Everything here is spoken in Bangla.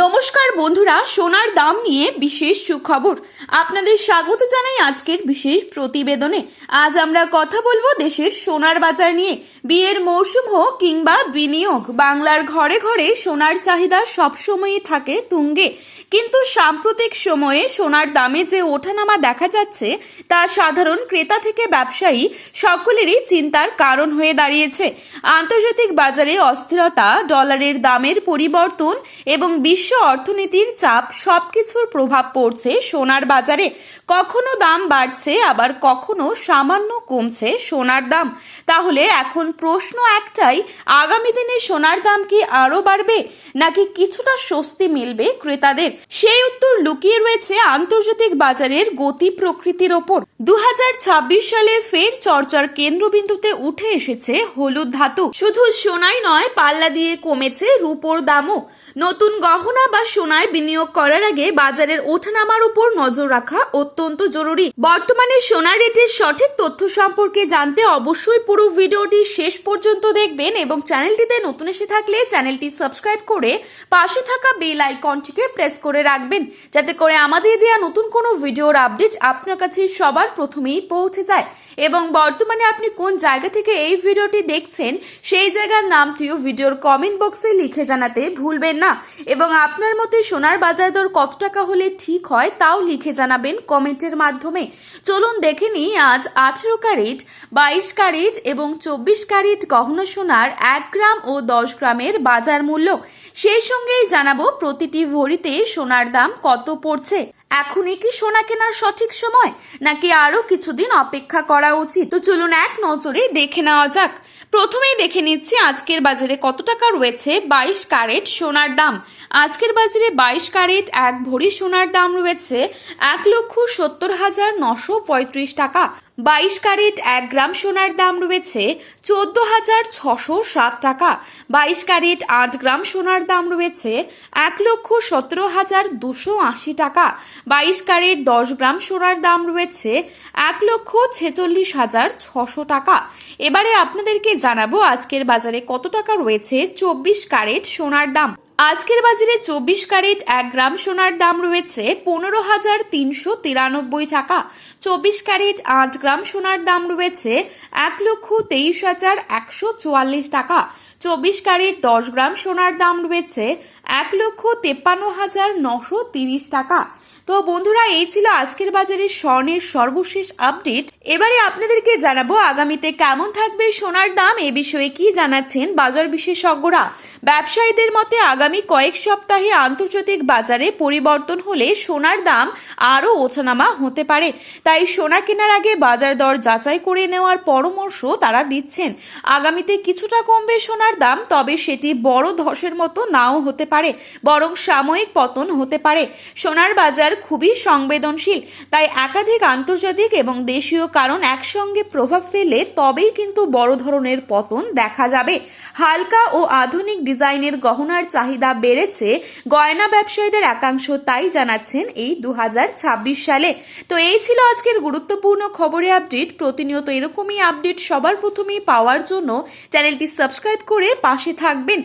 নমস্কার বন্ধুরা, সোনার দাম নিয়ে বিশেষ সুখবর। আপনাদের স্বাগত জানাই আজকের বিশেষ প্রতিবেদনে। আজ আমরা কথা বলবো দেশের সোনার বাজার নিয়ে। বিয়ের মৌসুম হোক কিংবা বিনিয়োগ, বাংলার ঘরে ঘরে সোনার চাহিদা সবসময়ই থাকে তুঙ্গে। কিন্তু সাম্প্রতিক সময়ে সোনার দামে যে ওঠানামা দেখা যাচ্ছে তা সাধারণ ক্রেতা থেকে ব্যবসায়ী সকলেরই চিন্তার কারণ হয়ে দাঁড়িয়েছে। আন্তর্জাতিক বাজারে অস্থিরতা, ডলারের দামের পরিবর্তন এবং বিশ্ব অর্থনীতির চাপ সবকিছুর প্রভাব পড়ছে সোনার বাজারে। কখনো দাম বাড়ছে, আবার কখনো সামান্য কমছে সোনার দাম। তাহলে এখন প্রশ্ন একটাই, আগামী দিনে সোনার দাম কি আরো বাড়বে নাকি কিছুটা স্বস্তি মিলবে ক্রেতাদের? সেই উত্তর লুকিয়ে রয়েছে আন্তর্জাতিক বাজারের গতি প্রকৃতির ওপর। 2026 সালে ফের চর্চার কেন্দ্রবিন্দুতে উঠে এসেছে হলুদ ধাতু। শুধু সোনাই নয়, পাল্লা দিয়ে কমেছে রূপোর দামও। নতুন গহনা বা সোনায় বিনিয়োগ করার আগে বাজারের ওঠানামার উপর নজর রাখা অত্যন্ত জরুরি। বর্তমানে সোনার রেটের সঠিক তথ্য সম্পর্কে জানতে অবশ্যই পুরো ভিডিওটি শেষ পর্যন্ত দেখবেন এবং চ্যানেলটিতে নতুন এসে থাকলে চ্যানেলটি সাবস্ক্রাইব করে পাশে থাকা বেল আইকনটিকে প্রেস করে রাখবেন, যাতে করে আমাদের দেওয়া নতুন কোনো ভিডিওর আপডেট আপনার কাছে সবার প্রথমেই পৌঁছে যায়। এবং বর্তমানে আপনি কোন জায়গা থেকে এই ভিডিওটি দেখছেন সেই জায়গার নামটিও ভিডিওর কমেন্ট বক্সে লিখে জানাতে ভুলবেন না। এবং আপনার মতে সোনার বাজার দর কত টাকা হলে ঠিক হয় তাও লিখে জানাবেন কমেন্টের মাধ্যমে। চলুন দেখে নিই আজ 18 ক্যারেট, 22 ক্যারেট এবং 24 ক্যারেট গহনা সোনার 1 গ্রাম ও 10 গ্রামের বাজার মূল্য। সেই সঙ্গেই জানাবো প্রতিটি ভরিতে সোনার দাম কত পড়ছে। এখনই কি সোনা কেনার সঠিক সময় নাকি আরো কিছুদিন অপেক্ষা করা উচিত? তো চলুন এক নজরে দেখে নেওয়া যাক। প্রথমেই দেখে নিচ্ছি আজকের বাজারে কত টাকা রয়েছে 22 ক্যারেট সোনার দাম। আজকের বাজারে 22 ক্যারেট 1 ভরি সোনার দাম রয়েছে 1,70,935 টাকা। 22 ক্যারেট 1 গ্রাম সোনার দাম রয়েছে 14,607 টাকা। 22 ক্যারেট 8 গ্রাম সোনার দাম রয়েছে 1,17,280 টাকা। 22 ক্যারেট 10 গ্রাম সোনার দাম রয়েছে 1,46,600 টাকা। এবারে আপনাদেরকে জানাবো আজকের বাজারে কত টাকা রয়েছে 24 ক্যারেট সোনার দাম। আজকের বাজারে 24 ক্যারেট 1 গ্রাম সোনার দাম রয়েছে 15,393 টাকা। 24 ক্যারেট 8 গ্রাম সোনার দাম রয়েছে 1,23,144 টাকা। 24 ক্যারেট 10 গ্রাম সোনার দাম রয়েছে 1,53,930 টাকা। তো বন্ধুরা, এই ছিল আজকের বাজারে স্বর্ণের সর্বশেষ আপডেট। এবারে আপনাদেরকে জানাবো আগামীতে কেমন থাকবে সোনার দাম। এ বিষয়ে কি জানাচ্ছেন বাজার বিশেষজ্ঞরা। ব্যবসায়ীদের মতে আগামী কয়েক সপ্তাহে আন্তর্জাতিক বাজারে পরিবর্তন হলে সোনার দাম আরও ওঠানামা হতে পারে। তাই সোনা কেনার আগে বাজার দর যাচাই করে নেওয়ার পরামর্শ তারা দিচ্ছেন। আগামীতে কিছুটা কমবে সোনার দাম, তবে সেটি বড় ধসের মতো নাও হতে পারে, বরং সাময়িক পতন হতে পারে। সোনার বাজার খুবই সংবেদনশীল, তাই একাধিক আন্তর্জাতিক এবং দেশীয় কারণ একসঙ্গে প্রভাব ফেলে তবেই কিন্তু বড় ধরনের পতন দেখা যাবে। হালকা ও আধুনিক ডিজাইনের গহনার চাহিদা বেড়েছে গয়না ব্যবসায়ীদের একাংশ, তাই জানাচ্ছেন এই 2026 সালে। তো এই ছিল আজকের গুরুত্বপূর্ণ খবরের আপডেট। প্রতিনিয়ত এরকমই আপডেট সবার প্রথমেই পাওয়ার জন্য চ্যানেলটি সাবস্ক্রাইব করে পাশে থাকবেন।